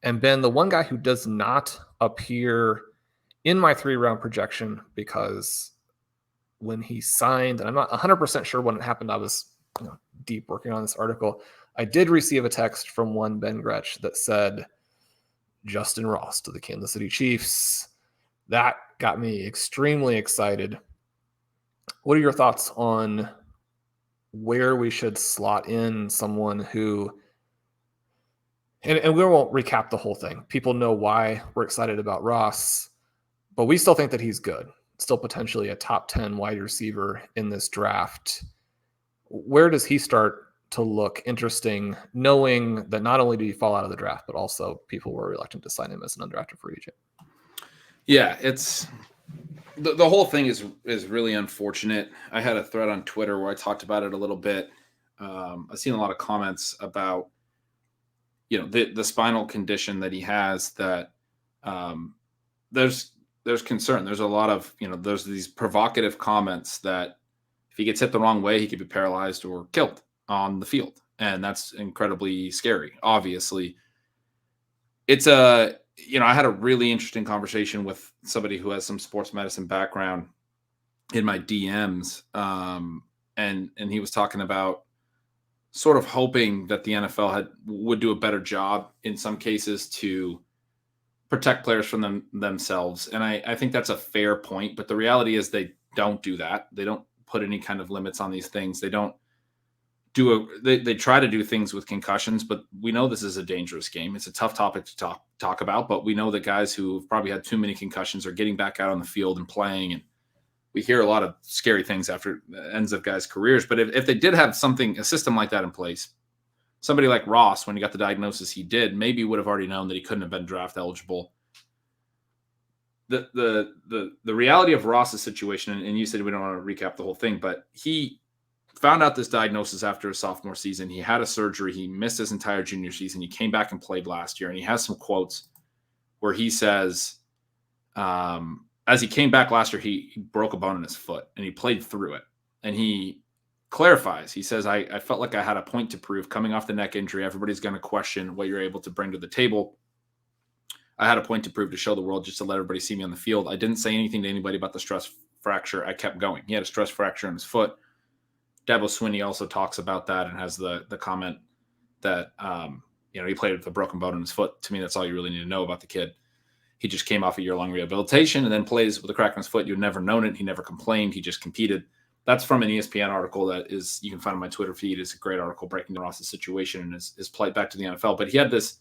And Ben, the one guy who does not appear in my 3-round projection, because when he signed, and I'm not 100% sure when it happened, I was deep working on this article. I did receive a text from one Ben Gretch that said Justyn Ross to the Kansas City Chiefs. That got me extremely excited. What are your thoughts on where we should slot in someone who, and we won't recap the whole thing. People know why we're excited about Ross, but we still think that he's good. Still potentially a top 10 wide receiver in this draft. Where does he start to look interesting, knowing that not only did he fall out of the draft, but also people were reluctant to sign him as an undrafted free agent? Yeah, it's the whole thing is really unfortunate. I had a thread on Twitter where I talked about it a little bit. I've seen a lot of comments about the spinal condition that he has. That there's concern. There's a lot of there's these provocative comments that if he gets hit the wrong way, he could be paralyzed or killed on the field, and that's incredibly scary. Obviously, it's I had a really interesting conversation with somebody who has some sports medicine background in my DMs. And he was talking about sort of hoping that the NFL would do a better job in some cases to protect players from themselves. And I think that's a fair point, but the reality is they don't do that. They don't put any kind of limits on these things. They don't they try to do things with concussions, but we know this is a dangerous game. It's a tough topic to talk about, but we know that guys who've probably had too many concussions are getting back out on the field and playing. And we hear a lot of scary things after the ends of guys' careers. But if they did have a system like that in place, somebody like Ross, when he got the diagnosis he did, maybe would have already known that he couldn't have been draft eligible. The reality of Ross's situation, and you said we don't want to recap the whole thing, but he found out this diagnosis after his sophomore season. He had a surgery. He missed his entire junior season. He came back and played last year. And he has some quotes where he says, as he came back last year, he broke a bone in his foot and he played through it. And he clarifies. He says, I felt like I had a point to prove coming off the neck injury. Everybody's going to question what you're able to bring to the table. I had a point to prove to show the world, just to let everybody see me on the field. I didn't say anything to anybody about the stress fracture. I kept going. He had a stress fracture in his foot. Dabo Swinney also talks about that and has the comment that, he played with a broken bone in his foot. To me, that's all you really need to know about the kid. He just came off a year-long rehabilitation and then plays with a crack in his foot. You'd never known it. He never complained. He just competed. That's from an ESPN article that you can find on my Twitter feed. It's a great article breaking down Ross's situation and his plight back to the NFL. But he had this,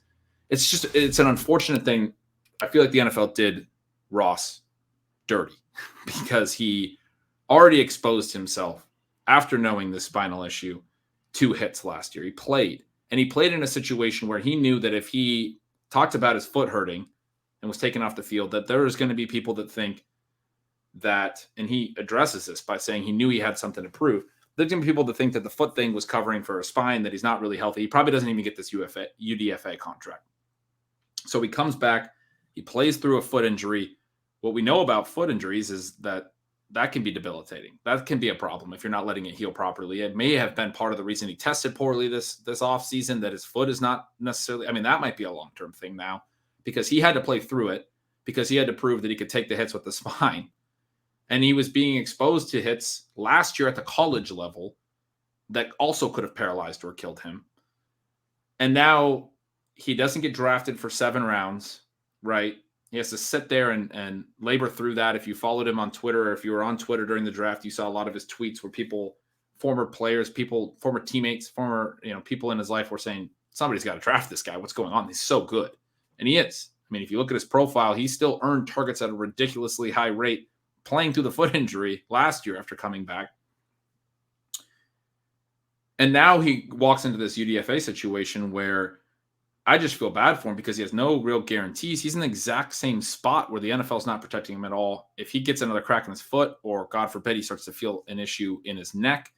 it's an unfortunate thing. I feel like the NFL did Ross dirty because he already exposed himself after knowing the spinal issue, 2 hits last year. He played in a situation where he knew that if he talked about his foot hurting and was taken off the field, that there was going to be people that think that, and he addresses this by saying he knew he had something to prove. There's going to be people that think that the foot thing was covering for a spine, that he's not really healthy. He probably doesn't even get this UDFA contract. So he comes back, he plays through a foot injury. What we know about foot injuries is that can be debilitating. That can be a problem if you're not letting it heal properly. It may have been part of the reason he tested poorly this offseason, that his foot is not necessarily, that might be a long-term thing now, because he had to play through it, because he had to prove that he could take the hits with the spine. And he was being exposed to hits last year at the college level that also could have paralyzed or killed him. And now he doesn't get drafted for 7 rounds, right? He has to sit there and labor through that. If you followed him on Twitter, or if you were on Twitter during the draft, you saw a lot of his tweets where former players, former teammates, people in his life were saying, somebody's got to draft this guy. What's going on? He's so good. And he is. If you look at his profile, he still earned targets at a ridiculously high rate playing through the foot injury last year after coming back. And now he walks into this UDFA situation where I just feel bad for him because he has no real guarantees. He's in the exact same spot where the NFL is not protecting him at all. If he gets another crack in his foot, or God forbid he starts to feel an issue in his neck,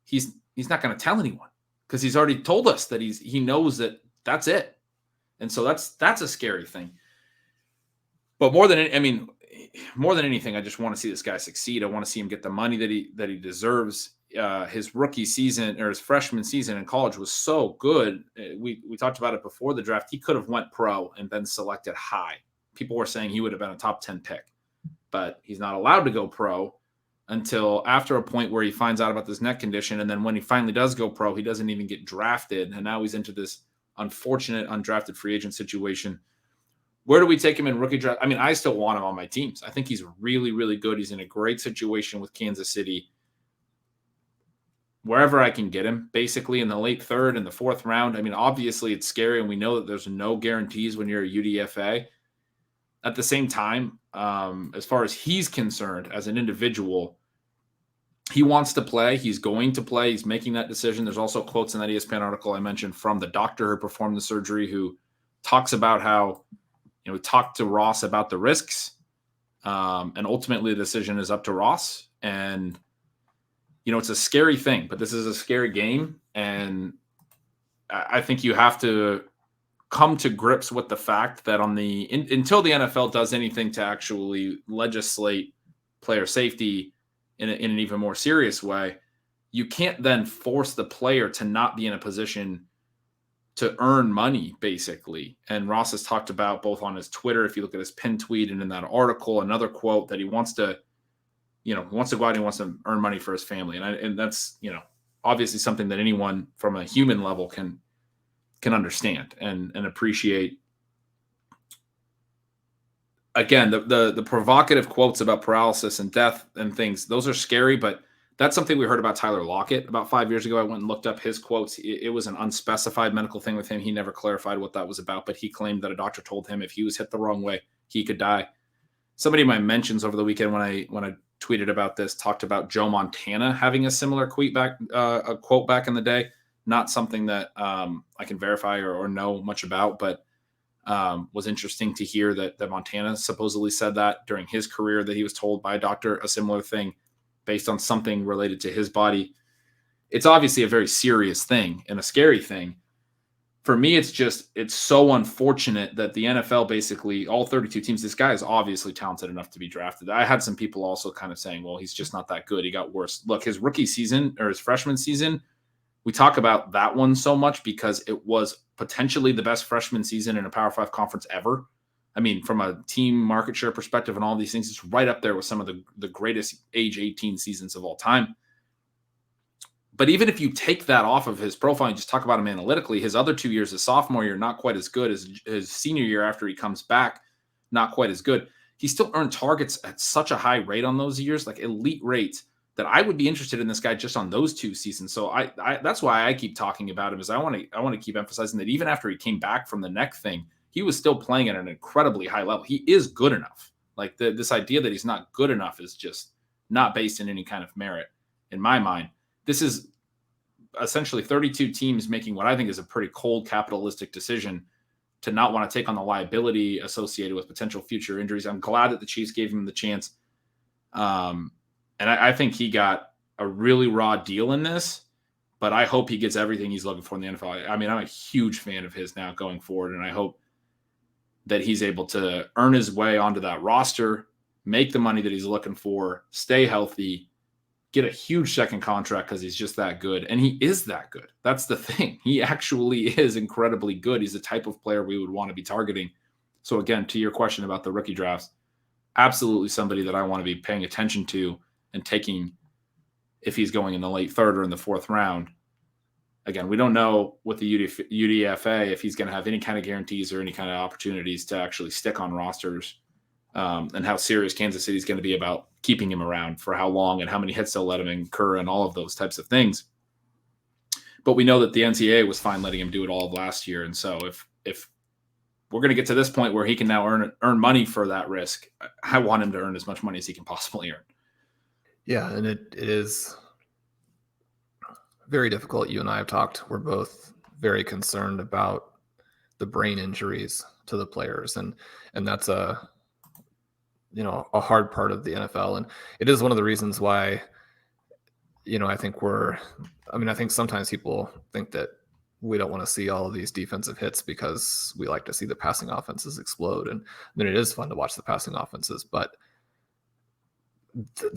he's not going to tell anyone, because he's already told us that he knows that that's it. And so that's a scary thing. But more than anything, I just want to see this guy succeed. I want to see him get the money that he deserves. his rookie season or his freshman season in college was so good. We talked about it before the draft. He could have went pro and been selected high. People were saying he would have been a top 10 pick, but he's not allowed to go pro until after a point where he finds out about this neck condition. And then when he finally does go pro, he doesn't even get drafted. And now he's into this unfortunate undrafted free agent situation. Where do we take him in rookie draft? I mean, I still want him on my teams. I think he's really, really good. He's in a great situation with Kansas City. Wherever I can get him, basically in the late third and the fourth round. I mean, obviously it's scary, and we know that there's no guarantees when you're a UDFA. At the same time, as far as he's concerned as an individual, he wants to play. He's going to play. He's making that decision. There's also quotes in that ESPN article I mentioned from the doctor who performed the surgery, who talks about how, we talked to Ross about the risks, and ultimately the decision is up to Ross. And it's a scary thing, but this is a scary game. And I think you have to come to grips with the fact that until the NFL does anything to actually legislate player safety in an even more serious way, you can't then force the player to not be in a position to earn money, basically. And Ross has talked about both on his Twitter, if you look at his pinned tweet, and in that article, another quote that he wants to go out and he wants to earn money for his family. And that's, obviously something that anyone from a human level can understand and appreciate. Again, the provocative quotes about paralysis and death and things, those are scary, but that's something we heard about Tyler Lockett about 5 years ago. I went and looked up his quotes. It was an unspecified medical thing with him. He never clarified what that was about, but he claimed that a doctor told him if he was hit the wrong way, he could die. Somebody in my mentions over the weekend when I tweeted about this talked about Joe Montana having a similar quote back in the day. Not something that I can verify or know much about, but was interesting to hear that Montana supposedly said that during his career, that he was told by a doctor a similar thing based on something related to his body. It's obviously a very serious thing and a scary thing. For me, it's so unfortunate that the NFL, basically all 32 teams, this guy is obviously talented enough to be drafted. I had some people also kind of saying, well, he's just not that good. He got worse. Look, his rookie season or his freshman season, we talk about that one so much because it was potentially the best freshman season in a Power 5 conference ever. I mean, from a team market share perspective and all these things, it's right up there with some of the greatest age 18 seasons of all time. But even if you take that off of his profile and just talk about him analytically, his other 2 years, his sophomore year, not quite as good as his senior year after he comes back, not quite as good. He still earned targets at such a high rate on those years, like elite rates, that I would be interested in this guy just on those 2 seasons. So I that's why I keep talking about him, is I want to keep emphasizing that even after he came back from the neck thing, he was still playing at an incredibly high level. He is good enough. Like this idea that he's not good enough is just not based in any kind of merit in my mind. This is essentially 32 teams making what I think is a pretty cold capitalistic decision to not want to take on the liability associated with potential future injuries. I'm glad that the Chiefs gave him the chance. And I think he got a really raw deal in this, but I hope he gets everything he's looking for in the NFL. I mean, I'm a huge fan of his now going forward, and I hope that he's able to earn his way onto that roster, make the money that he's looking for, stay healthy, get a huge second contract because he's just that good. And he is that good. That's the thing. He actually is incredibly good. He's the type of player we would want to be targeting. So again, to your question about the rookie drafts, absolutely somebody that I want to be paying attention to and taking if he's going in the late third or in the fourth round. Again, we don't know with the UDFA if he's going to have any kind of guarantees or any kind of opportunities to actually stick on rosters, and how serious Kansas City is going to be about keeping him around for how long and how many hits they'll let him incur and all of those types of things. But we know that the NCAA was fine letting him do it all of last year. And so if we're going to get to this point where he can now earn money for that risk, I want him to earn as much money as he can possibly earn. Yeah, and it is very difficult. You and I have talked. We're both very concerned about the brain injuries to the players, and that's a hard part of the NFL, and it is one of the reasons why I think sometimes people think that we don't want to see all of these defensive hits because we like to see the passing offenses explode, and then it is fun to watch the passing offenses, but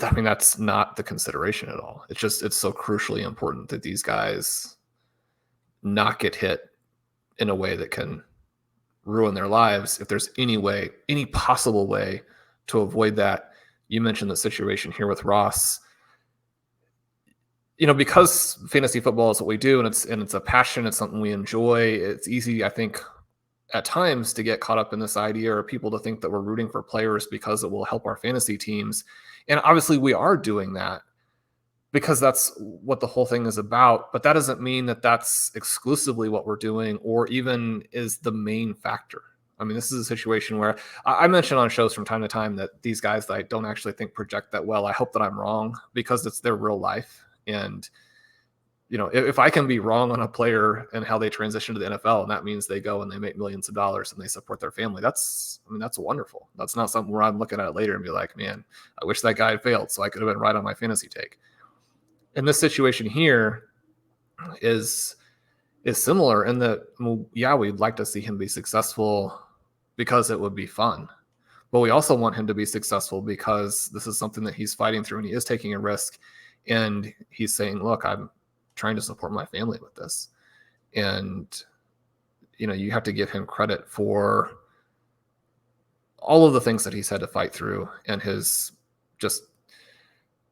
I mean, that's not the consideration at all. It's so crucially important that these guys not get hit in a way that can ruin their lives. If there's any possible way to avoid that. You mentioned the situation here with Ross. Because fantasy football is what we do, and it's a passion, it's something we enjoy. It's easy, I think, at times to get caught up in this idea, or people to think that we're rooting for players because it will help our fantasy teams. And obviously we are doing that because that's what the whole thing is about. But that doesn't mean that that's exclusively what we're doing or even is the main factor. I mean, this is a situation where I mention on shows from time to time that these guys that I don't actually think project that well, I hope that I'm wrong because it's their real life. And if I can be wrong on a player and how they transition to the NFL, and that means they go and they make millions of dollars and they support their family, that's wonderful. That's not something where I'm looking at it later and be like, man, I wish that guy had failed so I could have been right on my fantasy take. And this situation here is similar in that, yeah, we'd like to see him be successful because it would be fun. But we also want him to be successful because this is something that he's fighting through and he is taking a risk. And he's saying, look, I'm trying to support my family with this. And, you have to give him credit for all of the things that he's had to fight through and his just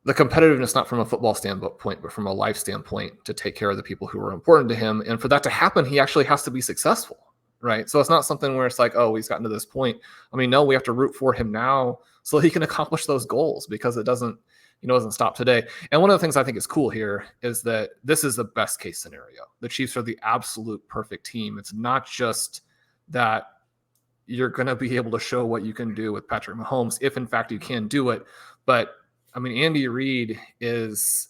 the competitiveness, not from a football standpoint, but from a life standpoint, to take care of the people who are important to him. And for that to happen, he actually has to be successful, right? So it's not something where it's like, oh, he's gotten to this point. I mean, no, we have to root for him now so he can accomplish those goals because it doesn't stop today. And one of the things I think is cool here is that this is the best case scenario. The Chiefs are the absolute perfect team. It's not just that you're going to be able to show what you can do with Patrick Mahomes, if in fact you can do it. But I mean, Andy Reid is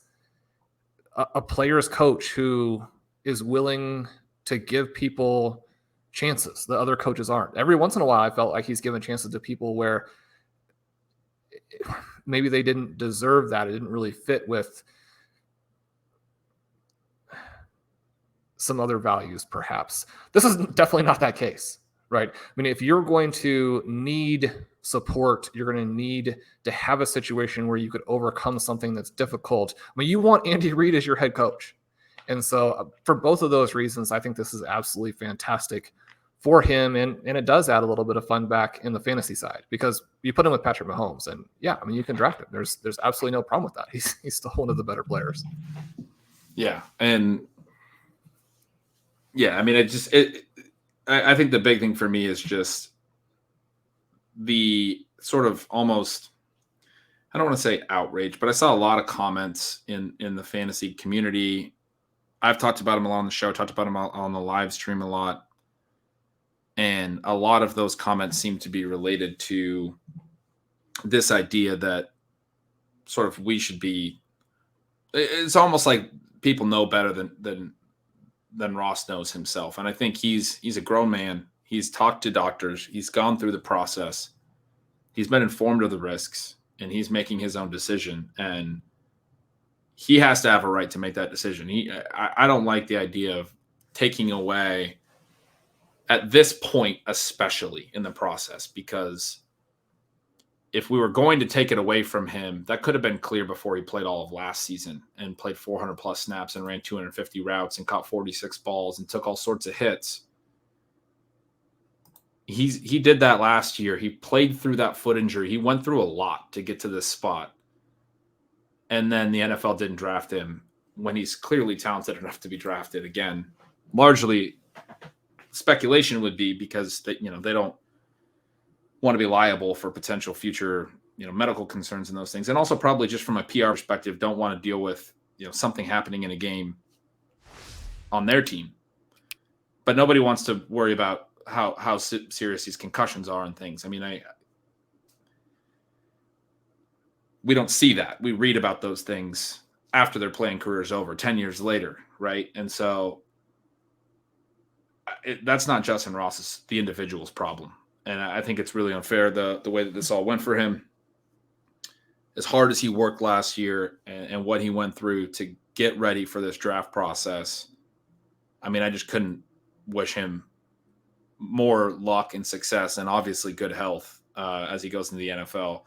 a player's coach who is willing to give people chances that other coaches aren't. Every once in a while, I felt like he's given chances to people where maybe they didn't deserve that. It didn't really fit with some other values, perhaps. This is definitely not that case, right? I mean, if you're going to need support, you're going to need to have a situation where you could overcome something that's difficult. I mean, you want Andy Reid as your head coach. And so for both of those reasons, I think this is absolutely fantastic for him. And it does add a little bit of fun back in the fantasy side because you put him with Patrick Mahomes and yeah, I mean, you can draft him. There's absolutely no problem with that. He's still one of the better players. Yeah. And yeah, I mean, I think the big thing for me is just the sort of almost, I don't want to say outrage, but I saw a lot of comments in the fantasy community. I've talked about him a lot on the show, talked about him on the live stream a lot. And a lot of those comments seem to be related to this idea that sort of we should be, it's almost like people know better than Ross knows himself. And I think he's a grown man. He's talked to doctors. He's gone through the process. He's been informed of the risks and he's making his own decision. And he has to have a right to make that decision. I don't like the idea of taking away at this point, especially in the process, because if we were going to take it away from him, that could have been clear before he played all of last season and played 400 plus snaps and ran 250 routes and caught 46 balls and took all sorts of hits. He did that last year. He played through that foot injury. He went through a lot to get to this spot. And then the NFL didn't draft him when he's clearly talented enough to be drafted again. Largely speculation would be because they don't want to be liable for potential future, medical concerns and those things. And also probably just from a PR perspective, don't want to deal with, something happening in a game on their team. But nobody wants to worry about how serious these concussions are and things. I mean, we don't see that. We read about those things after their playing career is over, 10 years later, right? And so that's not Justyn Ross's, the individual's problem. And I think it's really unfair the way that this all went for him. As hard as he worked last year and what he went through to get ready for this draft process, I mean, I just couldn't wish him more luck and success and obviously good health as he goes into the NFL.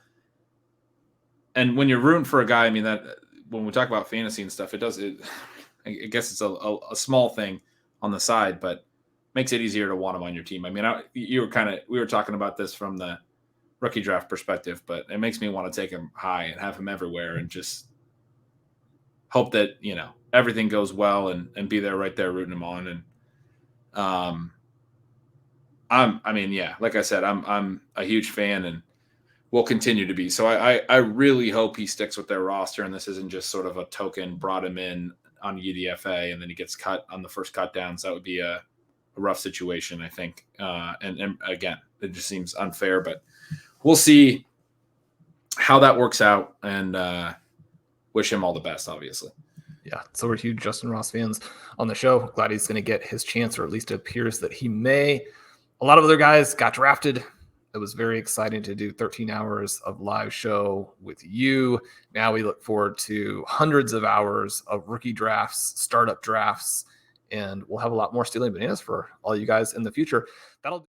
And when you're rooting for a guy, I mean, that when we talk about fantasy and stuff, I guess it's a small thing on the side, but makes it easier to want him on your team. I mean, we were talking about this from the rookie draft perspective, but it makes me want to take him high and have him everywhere and just hope that, everything goes well and be there right there rooting him on. And, like I said, I'm a huge fan and will continue to be. So I really hope he sticks with their roster and this isn't just sort of a token, brought him in on UDFA and then he gets cut on the first cut downs. That would be a rough situation, I think. And again, it just seems unfair, but we'll see how that works out and wish him all the best, obviously. Yeah, so we're huge Justyn Ross fans on the show. Glad he's going to get his chance, or at least it appears that he may. A lot of other guys got drafted. It was very exciting to do 13 hours of live show with you. Now we look forward to hundreds of hours of rookie drafts, startup drafts, and we'll have a lot more stealing bananas for all you guys in the future. That'll